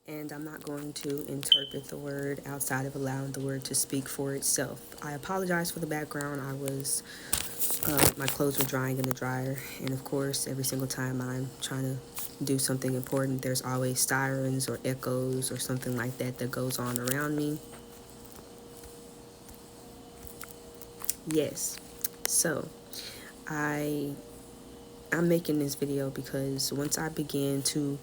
and I'm not going to interpret the word outside of allowing the word to speak for itself. I apologize for the background. My clothes were drying in the dryer, and of course, every single time I'm trying to do something important, there's always sirens or echoes or something like that that goes on around me. Yes, so I I'm making this video because once I began to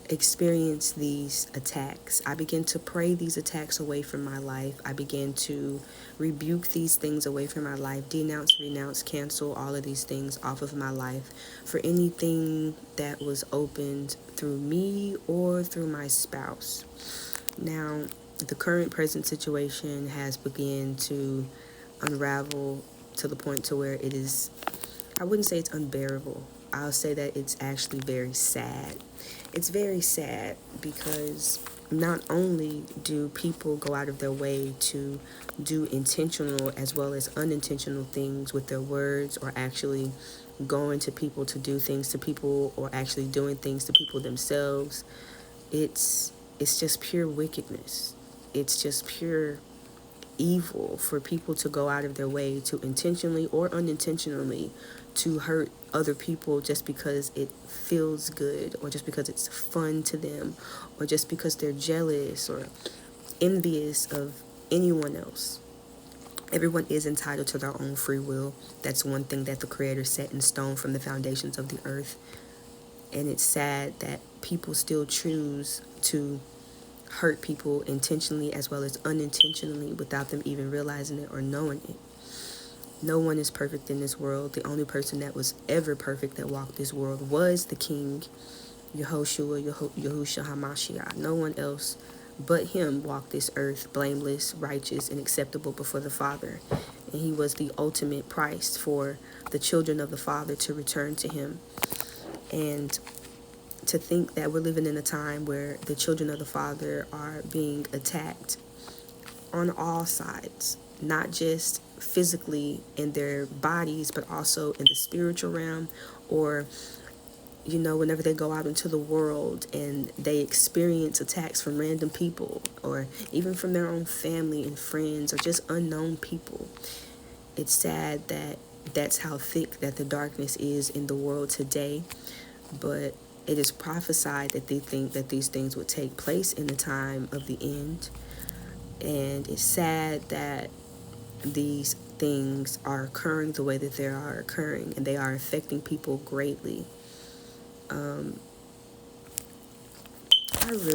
experience these attacks, I began to pray these attacks away from my life. I began to rebuke these things away from my life, denounce, renounce, cancel all of these things off of my life for anything that was opened through me or through my spouse. Now, the current present situation has begun to unravel to the point to where it is, I wouldn't say it's unbearable. I'll say that it's actually very sad. It's very sad because not only do people go out of their way to do intentional as well as unintentional things with their words, or actually going to people to do things to people, or actually doing things to people themselves. It's just pure wickedness. It's just pure evil for people to go out of their way to intentionally or unintentionally to hurt other people just because it feels good, or just because it's fun to them, or just because they're jealous or envious of anyone else. Everyone is entitled to their own free will. That's one thing that the Creator set in stone from the foundations of the earth. And it's sad that people still choose to hurt people intentionally as well as unintentionally without them even realizing it or knowing it. No one is perfect in this world. The only person that was ever perfect that walked this world was the King, Yahushua HaMashiach. No one else but him walked this earth blameless, righteous, and acceptable before the Father. And he was the ultimate price for the children of the Father to return to him. And to think that we're living in a time where the children of the Father are being attacked on all sides, not just physically in their bodies, but also in the spiritual realm, or whenever they go out into the world and they experience attacks from random people, or even from their own family and friends, or just unknown people. It's sad that that's how thick that the darkness is in the world today, but it is prophesied that they think that these things would take place in the time of the end. And it's sad that these things are occurring the way that they are occurring, and they are affecting people greatly. I really